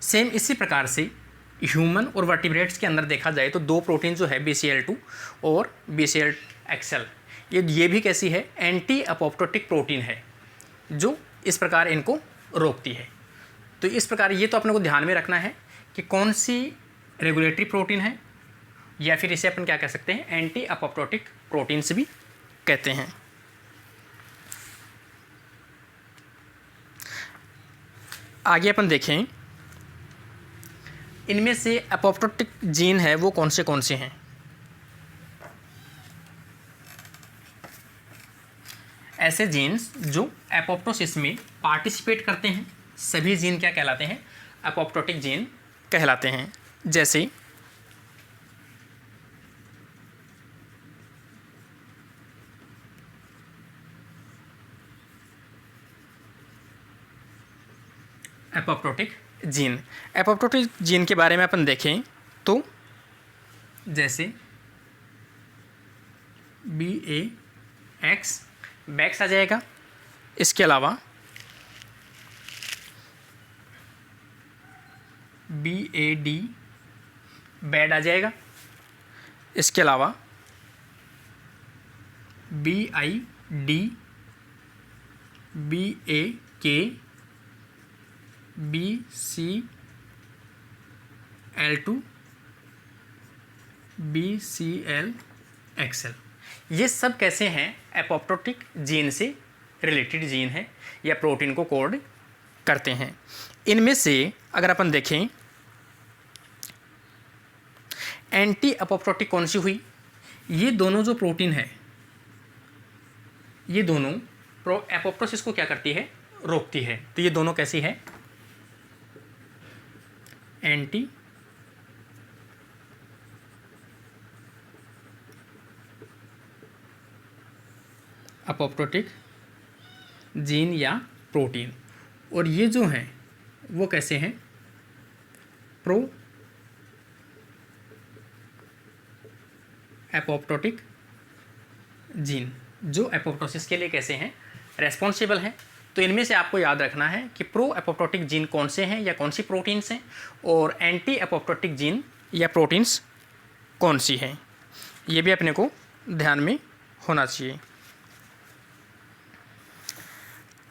सेम इसी प्रकार से ह्यूमन और वर्टिब्रेट्स के अंदर देखा जाए तो दो प्रोटीन जो है BCL2 और BCL-XL, ये भी कैसी है? एंटी अपोप्टोटिक प्रोटीन है, जो इस प्रकार इनको रोकती है। तो इस प्रकार ये तो अपने को ध्यान में रखना है कि कौन सी रेगुलेटरी प्रोटीन है, या फिर इसे अपन क्या कह सकते हैं? एंटी अपोप्टोटिक प्रोटीन्स भी कहते हैं। आगे अपन देखें, इनमें से अपोप्टोटिक जीन है वो कौन से हैं? ऐसे जीन्स जो एपोप्टोसिस में पार्टिसिपेट करते हैं, सभी जीन क्या कहलाते हैं? अपोप्टोटिक जीन कहलाते हैं। जैसे एपोप्टोटिक जीन के बारे में अपन देखें तो जैसे BAX बैक्स आ जाएगा, इसके अलावा BAD बैड आ जाएगा, इसके अलावा BID BAK BCL2 BCL-XL, ये सब कैसे हैं? एपोप्टोटिक जीन से रिलेटेड जीन है या प्रोटीन को कोड करते हैं। इनमें से अगर अपन देखें एंटी अपोप्टोटिक कौन सी हुई? ये दोनों जो प्रोटीन है, ये दोनों एपोप्टोसिस को क्या करती है? रोकती है। तो ये दोनों कैसी है? एंटी अपोप्टोटिक जीन या प्रोटीन, और ये जो हैं वो कैसे हैं? प्रो एपोप्टोटिक जीन, जो एपोप्टोसिस के लिए कैसे हैं? रेस्पॉन्सिबल हैं। तो इनमें से आपको याद रखना है कि प्रो एपोप्टोटिक जीन कौन से हैं या कौन सी प्रोटीन्स हैं, और एंटी एपोप्टोटिक जीन या प्रोटीन्स कौन सी हैं, ये भी अपने को ध्यान में होना चाहिए।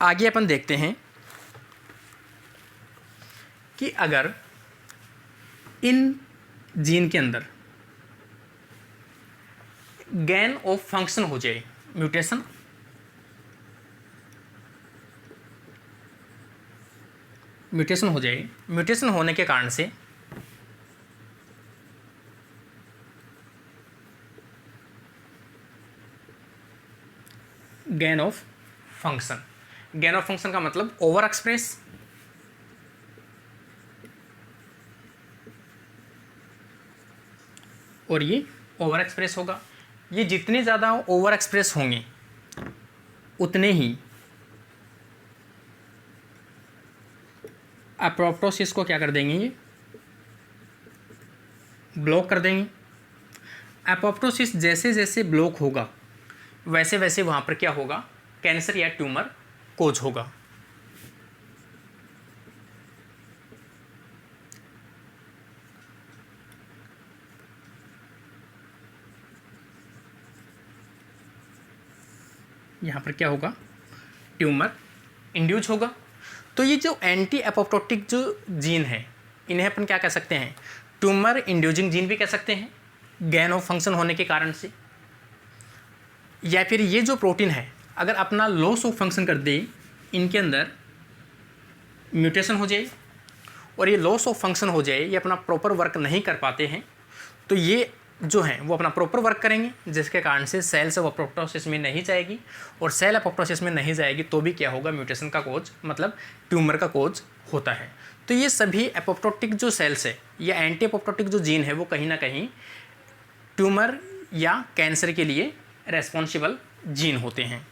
आगे अपन देखते हैं कि अगर इन जीन के अंदर गेन ऑफ फंक्शन हो जाए, म्यूटेशन हो जाए, म्यूटेशन होने के कारण से गेन ऑफ फंक्शन का मतलब ओवर एक्सप्रेस, और ये ओवर एक्सप्रेस होगा। ये जितने ज़्यादा ओवर एक्सप्रेस होंगे उतने ही अपोप्टोसिस को क्या कर देंगे? ये ब्लॉक कर देंगे। अपोप्टोसिस जैसे जैसे ब्लॉक होगा वैसे वैसे वहाँ पर क्या होगा? कैंसर या ट्यूमर कोज होगा। यहाँ पर क्या होगा, ट्यूमर इंड्यूस होगा। तो ये जो एंटी एपोप्टोटिक जो जीन है, इन्हें अपन क्या कह सकते हैं, ट्यूमर इंड्यूसिंग जीन भी कह सकते हैं, गैन ऑफ फंक्शन होने के कारण से। या फिर ये जो प्रोटीन है अगर अपना लॉस ऑफ फंक्शन कर दे, इनके अंदर म्यूटेशन हो जाए और ये लॉस ऑफ फंक्शन हो जाए, ये अपना प्रॉपर वर्क नहीं कर पाते हैं, तो ये जो हैं वो अपना प्रॉपर वर्क करेंगे, जिसके कारण से सेल सब अपोप्टोसिस में नहीं जाएगी, और सेल अपोप्टोसिस में नहीं जाएगी तो भी क्या होगा, म्यूटेशन का कोज मतलब ट्यूमर का कोज होता है। तो ये सभी एपोप्टोटिक जो सेल्स है या एंटी एपोप्टोटिक जो जीन है वो कहीं ना कहीं ट्यूमर या कैंसर के लिए रेस्पॉन्सिबल जीन होते हैं।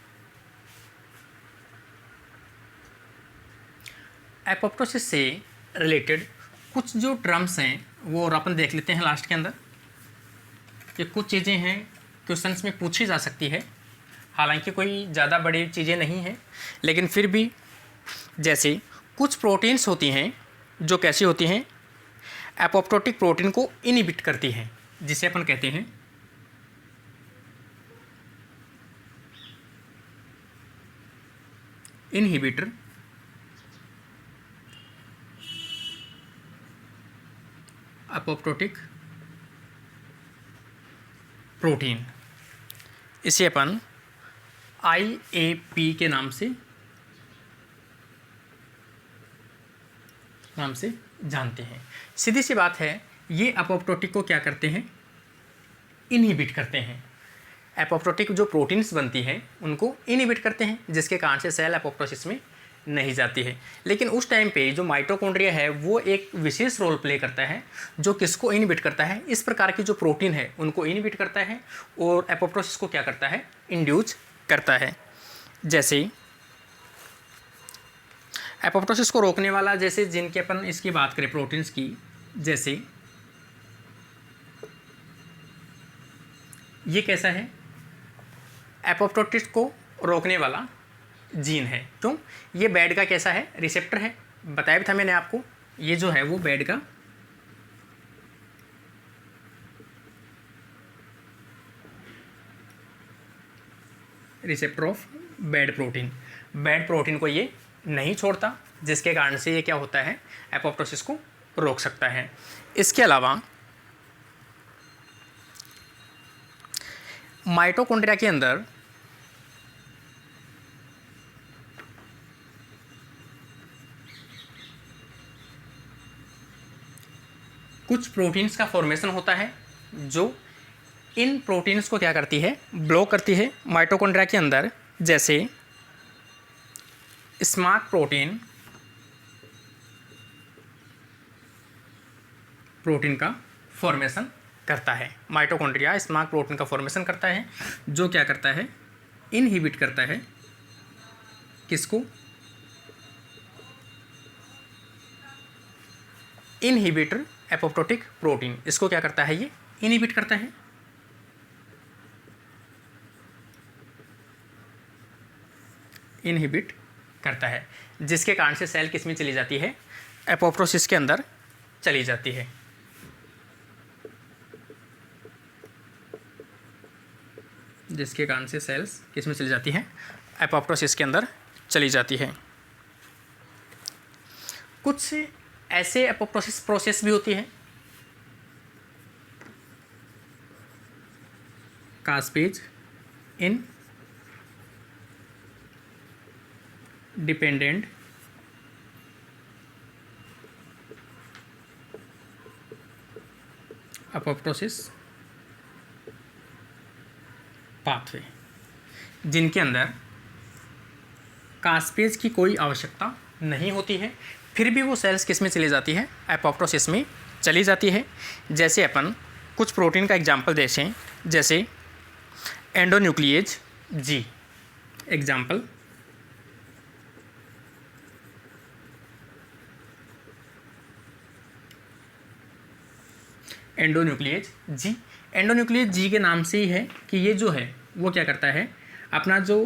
एपोप्टोसिस से रिलेटेड कुछ जो टर्म्स हैं वो और अपन देख लेते हैं लास्ट के अंदर। ये कुछ चीज़ें हैं क्वेश्चंस में पूछी जा सकती है, हालांकि कोई ज़्यादा बड़ी चीज़ें नहीं हैं, लेकिन फिर भी जैसे कुछ प्रोटीन्स होती हैं जो कैसी होती हैं, एपोप्टोटिक प्रोटीन को इनहिबिट करती हैं, जिसे अपन कहते हैं इनहिबिटर एपोप्टोटिक प्रोटीन। इसे अपन IAP के नाम से जानते हैं। सीधी सी बात है, ये एपोप्टोटिक को क्या करते हैं, इनहिबिट करते हैं। एपोप्टोटिक जो प्रोटीन्स बनती हैं उनको इनहिबिट करते हैं, जिसके कारण से सेल एपोप्टोसिस में नहीं जाती है। लेकिन उस टाइम पे जो माइटोकॉन्ड्रिया है वो एक विशेष रोल प्ले करता है, जो किसको इनहिबिट करता है, इस प्रकार की जो प्रोटीन है उनको इनहिबिट करता है और एपोप्टोसिस को क्या करता है, इंड्यूस करता है। जैसे एपोप्टोसिस को रोकने वाला, जैसे जिनके अपन इसकी बात करें प्रोटीन्स की, जैसे ये कैसा है, एपोप्टोसिस को रोकने वाला जीन है। क्यों, ये बेड का कैसा है, रिसेप्टर है, बताया भी था मैंने आपको। ये जो है वो बेड का रिसेप्टर ऑफ बेड प्रोटीन को ये नहीं छोड़ता, जिसके कारण से ये क्या होता है, एपोप्टोसिस को रोक सकता है। इसके अलावा माइटोकॉन्ड्रिया के अंदर कुछ प्रोटीन्स का फॉर्मेशन होता है, जो इन प्रोटीन्स को क्या करती है, ब्लॉक करती है माइटोकॉन्ड्रिया के अंदर। जैसे स्मार्ट प्रोटीन का फॉर्मेशन करता है, माइटोकॉन्ड्रिया स्मार्ट प्रोटीन का फॉर्मेशन करता है, जो क्या करता है, इनहिबिट करता है किसको, इनहिबिटर एपोप्टोटिक प्रोटीन। इसको क्या करता है, ये इनहिबिट करता है। इनहिबिट करता है, जिसके कारण से सेल किस में चली जाती है, एपोप्टोसिस के अंदर चली जाती है। जिसके कारण से सेल्स किस में चली जाती है, एपोप्टोसिस के अंदर चली जाती है। कुछ ऐसे एपोप्टोसिस प्रोसेस भी होती है, कास्पेज इन डिपेंडेंट एपोप्टोसिस पाथवे, जिनके अंदर कास्पेज की कोई आवश्यकता नहीं होती है, फिर भी वो सेल्स किस में चली जाती है, एपोप्टोसिस में चली जाती है। जैसे अपन कुछ प्रोटीन का एग्जांपल देखें, जैसे एंडोन्यूक्लिएज जी, एग्जांपल एंडोन्यूक्लिएज जी। एंडोन्यूक्लिएज जी के नाम से ही है कि ये जो है वो क्या करता है, अपना जो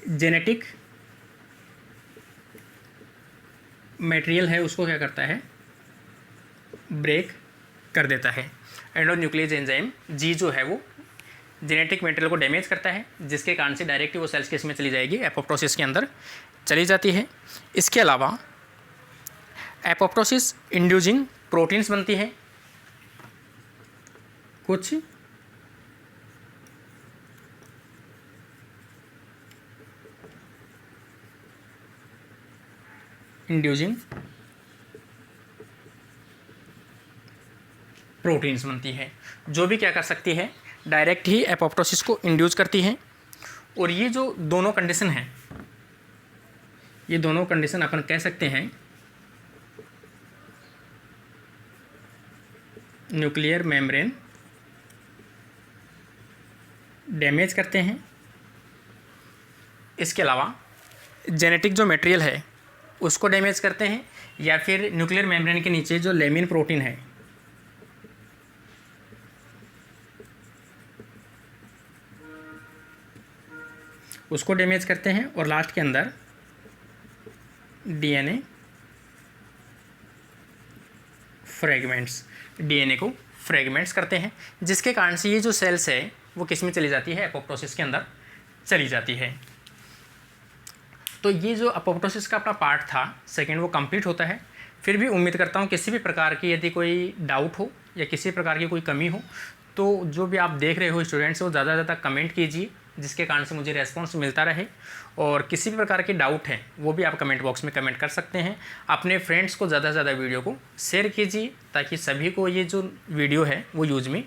जेनेटिक मटेरियल है उसको क्या करता है, ब्रेक कर देता है। एंडोन्यूक्लियस एंजाइम जी जो है वो जेनेटिक मटेरियल को डैमेज करता है, जिसके कारण से डायरेक्टली वो सेल्स के इसमें चली जाएगी, एपोप्टोसिस के अंदर चली जाती है। इसके अलावा एपोप्टोसिस इंड्यूसिंग प्रोटीन्स बनती है, कुछ इंड्यूसिंग प्रोटीन्स बनती है, जो भी क्या कर सकती है, डायरेक्ट ही एपोप्टोसिस को इंड्यूस करती है। और ये जो दोनों कंडीशन हैं, ये दोनों कंडीशन अपन कह सकते हैं न्यूक्लियर मेम्ब्रेन डैमेज करते हैं। इसके अलावा जेनेटिक जो मटेरियल है उसको डैमेज करते हैं, या फिर न्यूक्लियर मेम्ब्रेन के नीचे जो लेमिन प्रोटीन है उसको डैमेज करते हैं। और लास्ट के अंदर डीएनए फ्रेगमेंट्स, डीएनए को फ्रेगमेंट्स करते हैं, जिसके कारण से ये जो सेल्स है वो किस में चली जाती है, एपोप्टोसिस के अंदर चली जाती है। तो ये जो एपोप्टोसिस का अपना पार्ट था सेकंड वो कंप्लीट होता है। फिर भी उम्मीद करता हूँ किसी भी प्रकार की यदि कोई डाउट हो या किसी प्रकार की कोई कमी हो तो जो भी आप देख रहे हो स्टूडेंट्स वो ज़्यादा से ज़्यादा कमेंट कीजिए, जिसके कारण से मुझे रेस्पॉन्स मिलता रहे। और किसी भी प्रकार की डाउट है वो भी आप कमेंट बॉक्स में कमेंट कर सकते हैं। अपने फ्रेंड्स को ज़्यादा से ज़्यादा वीडियो को शेयर कीजिए ताकि सभी को ये जो वीडियो है वो यूज में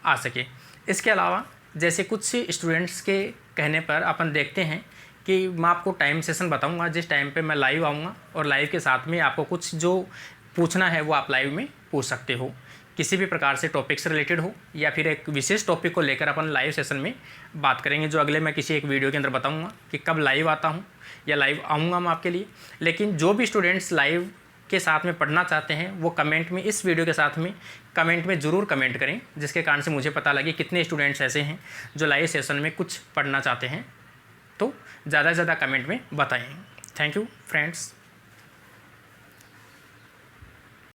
आ सके। इसके अलावा जैसे कुछ स्टूडेंट्स के कहने पर अपन देखते हैं कि मैं आपको टाइम सेशन बताऊंगा जिस टाइम पे मैं लाइव आऊँगा, और लाइव के साथ में आपको कुछ जो पूछना है वो आप लाइव में पूछ सकते हो, किसी भी प्रकार से टॉपिक से रिलेटेड हो या फिर एक विशेष टॉपिक को लेकर अपन लाइव सेशन में बात करेंगे, जो अगले मैं किसी एक वीडियो के अंदर बताऊंगा कि कब लाइव आता हूं या लाइव आऊँगा मैं आपके लिए। लेकिन जो भी स्टूडेंट्स लाइव के साथ में पढ़ना चाहते हैं वो कमेंट में, इस वीडियो के साथ में कमेंट में ज़रूर कमेंट करें, जिसके कारण से मुझे पता लगे कितने स्टूडेंट्स ऐसे हैं जो लाइव सेशन में कुछ पढ़ना चाहते हैं। तो ज़्यादा से ज़्यादा कमेंट में बताएं। Thank you friends.